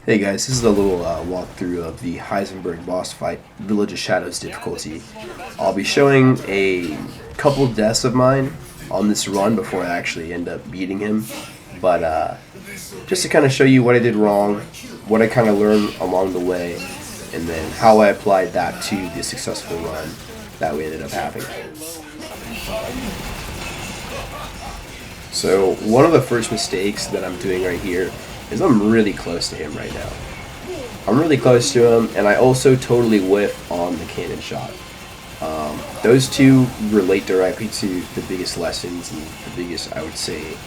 Hey guys, this is a little walkthrough of the Heisenberg boss fight, Village of Shadows difficulty. I'll be showing a couple deaths of mine on this run before I actually end up beating him. But just to kind of show you what I did wrong, what I kind of learned along the way, and then how I applied that to the successful run that we ended up having. So one of the first mistakes that I'm doing right here is I'm really close to him right now. I'm really close to him, and I also totally whiff on the cannon shot. Those two relate directly to the biggest lessons and the biggest, I would say,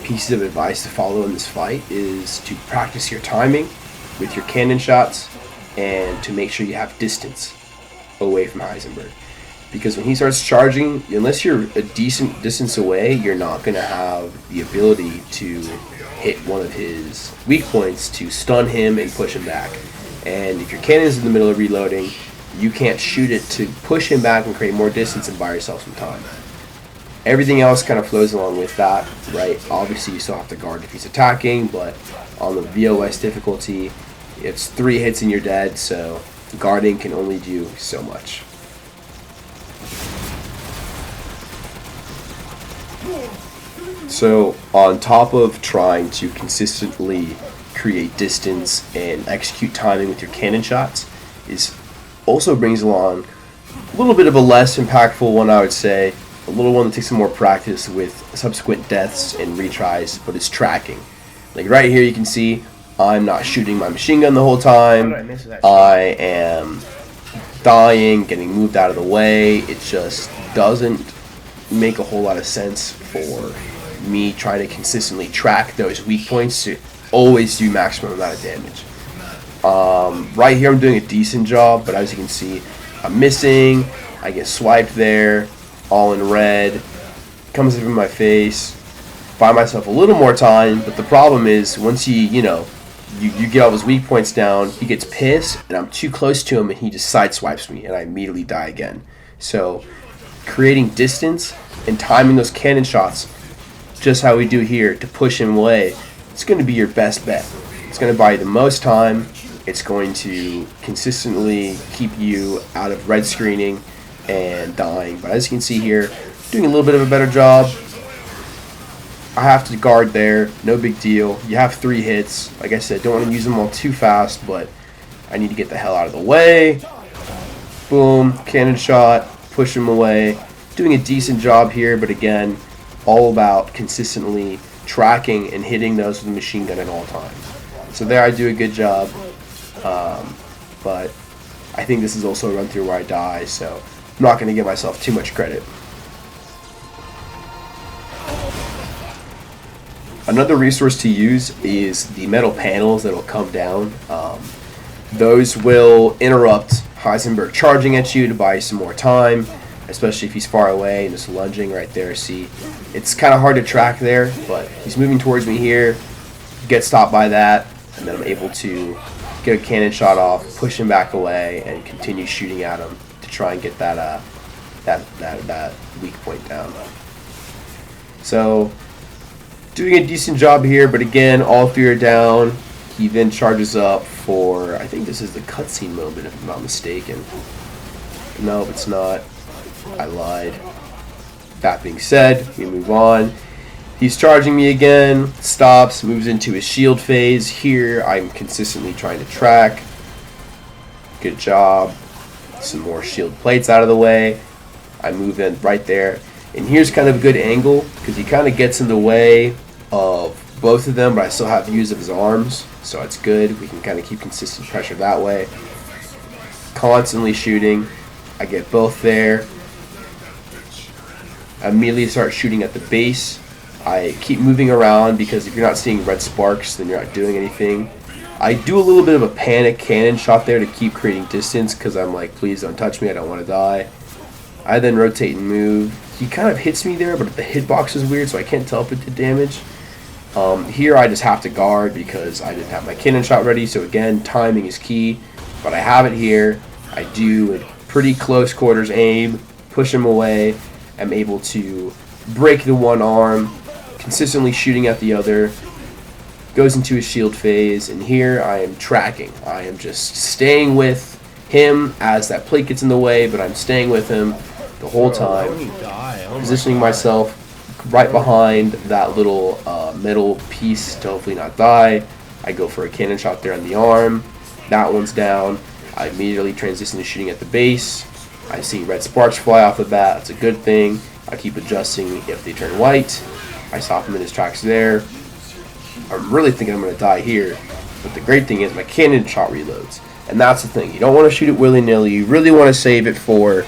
pieces of advice to follow in this fight is to practice your timing with your cannon shots and to make sure you have distance away from Heisenberg. Because when he starts charging, unless you're a decent distance away, you're not going to have the ability to hit one of his weak points to stun him and push him back. And if your cannon's in the middle of reloading, you can't shoot it to push him back and create more distance and buy yourself some time. Everything else kind of flows along with that, right? Obviously, you still have to guard if he's attacking, but on the VOS difficulty, it's 3 hits and you're dead, so guarding can only do so much. So on top of trying to consistently create distance and execute timing with your cannon shots, is also brings along a little bit of a less impactful one, I would say, a little one that takes some more practice with subsequent deaths and retries, but it's tracking. Like right here you can see I'm not shooting my machine gun the whole time. I am dying, getting moved out of the way. It just doesn't make a whole lot of sense for me trying to consistently track those weak points to always do maximum amount of damage. Right here I'm doing a decent job, but as you can see, I'm missing. I get swiped there, all in red, comes up in my face, find myself a little more time, but the problem is once you get all those weak points down, he gets pissed and I'm too close to him and he just sideswipes me and I immediately die again. So creating distance and timing those cannon shots just how we do here to push him away, it's going to be your best bet. It's going to buy you the most time. It's going to consistently keep you out of red screening and dying. But as you can see here, doing a little bit of a better job. I have to guard there, no big deal. You have 3 hits. Like I said, don't want to use them all too fast, but I need to get the hell out of the way. Boom, cannon shot, push him away. Doing a decent job here, but again, all about consistently tracking and hitting those with the machine gun at all times. So there I do a good job, but I think this is also a run through where I die, so I'm not going to give myself too much credit. Another resource to use is the metal panels that will come down. Those will interrupt Heisenberg charging at you to buy you some more time, especially if he's far away and just lunging right there. See, it's kind of hard to track there, but he's moving towards me here, get stopped by that, and then I'm able to get a cannon shot off, push him back away, and continue shooting at him to try and get that weak point down. So, doing a decent job here, but again, all 3 are down. He then charges up for, I think this is the cutscene moment if I'm not mistaken. No, it's not. I lied. That being said, we move on. He's charging me again, stops, moves into his shield phase. Here, I'm consistently trying to track. Good job. Some more shield plates out of the way. I move in right there. And here's kind of a good angle, because he kind of gets in the way of both of them, but I still have views of his arms, so it's good. We can kind of keep consistent pressure that way. Constantly shooting. I get both there. I immediately start shooting at the base. I keep moving around because if you're not seeing red sparks, then you're not doing anything. I do a little bit of a panic cannon shot there to keep creating distance because I'm like, please don't touch me, I don't want to die. I then rotate and move. He kind of hits me there, but the hitbox is weird, so I can't tell if it did damage. Here I just have to guard because I didn't have my cannon shot ready, so again, timing is key. But I have it here. I do a pretty close quarters aim, push him away. I'm able to break the one arm, consistently shooting at the other, goes into his shield phase, and here I am tracking. I am just staying with him as that plate gets in the way, but I'm staying with him the whole time, positioning myself right behind that little metal piece to hopefully not die. I go for a cannon shot there on the arm. That one's down. I immediately transition to shooting at the base. I see red sparks fly off the bat. That's a good thing. I keep adjusting if they turn white. I stop him in his tracks there. I'm really thinking I'm going to die here, but the great thing is my cannon shot reloads. And that's the thing. You don't want to shoot it willy-nilly. You really want to save it for...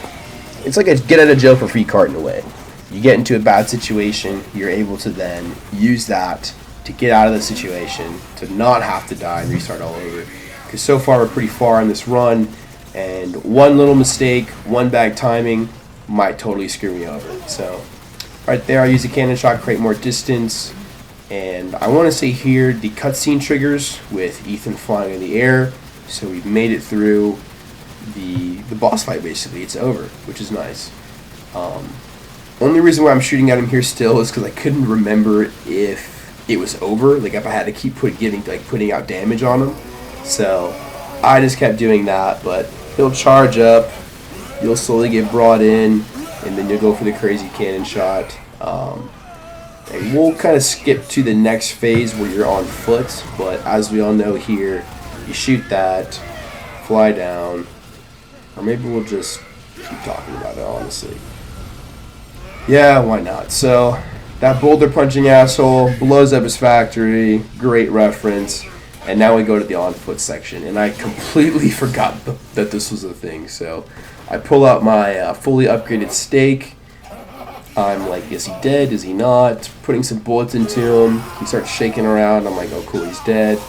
It's like a get-out-of-jail-for-free card in a way. You get into a bad situation, you're able to then use that to get out of the situation, to not have to die and restart all over. Because so far we're pretty far on this run, and one little mistake, one bad timing, might totally screw me over. So right there I use a cannon shot, create more distance. And I want to say here the cutscene triggers with Ethan flying in the air. So we've made it through the boss fight basically. It's over, which is nice. Only reason why I'm shooting at him here still is because I couldn't remember if it was over. Like if I had to keep putting out damage on him. So I just kept doing that, but he'll charge up. You'll slowly get brought in, and then you'll go for the crazy cannon shot. And we'll kind of skip to the next phase where you're on foot, but as we all know here, you shoot that, fly down, or maybe we'll just keep talking about it, honestly. Yeah, why not? So, that boulder punching asshole blows up his factory, great reference, and now we go to the on foot section, and I completely forgot that this was a thing, so I pull out my fully upgraded stake. I'm like, is he dead? Is he not? Putting some bullets into him. He starts shaking around. I'm like, oh cool, he's dead.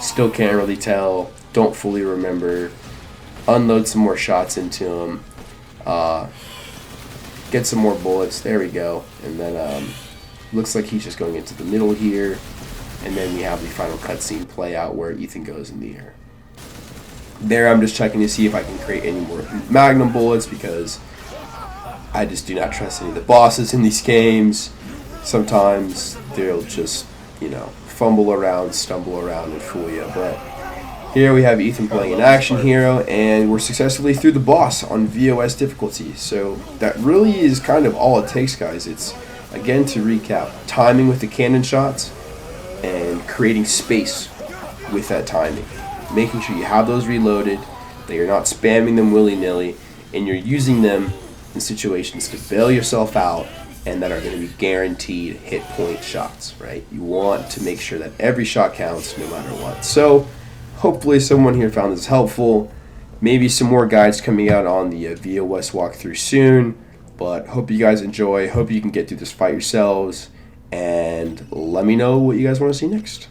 Still can't really tell. Don't fully remember. Unload some more shots into him. Get some more bullets. There we go. And then looks like he's just going into the middle here. And then we have the final cutscene play out where Ethan goes in the air. There I'm just checking to see if I can create any more magnum bullets because I just do not trust any of the bosses in these games. Sometimes they'll just, fumble around, stumble around, and fool you. But here we have Ethan playing an action hero, and we're successfully through the boss on VOS difficulty. So that really is kind of all it takes, guys. It's, again, to recap, timing with the cannon shots and creating space with that timing. Making sure you have those reloaded, that you're not spamming them willy-nilly, and you're using them in situations to bail yourself out and that are going to be guaranteed hit point shots, right? You want to make sure that every shot counts no matter what. So hopefully someone here found this helpful. Maybe some more guides coming out on the VOS walkthrough soon, but hope you guys enjoy. Hope you can get through this fight yourselves, and let me know what you guys want to see next.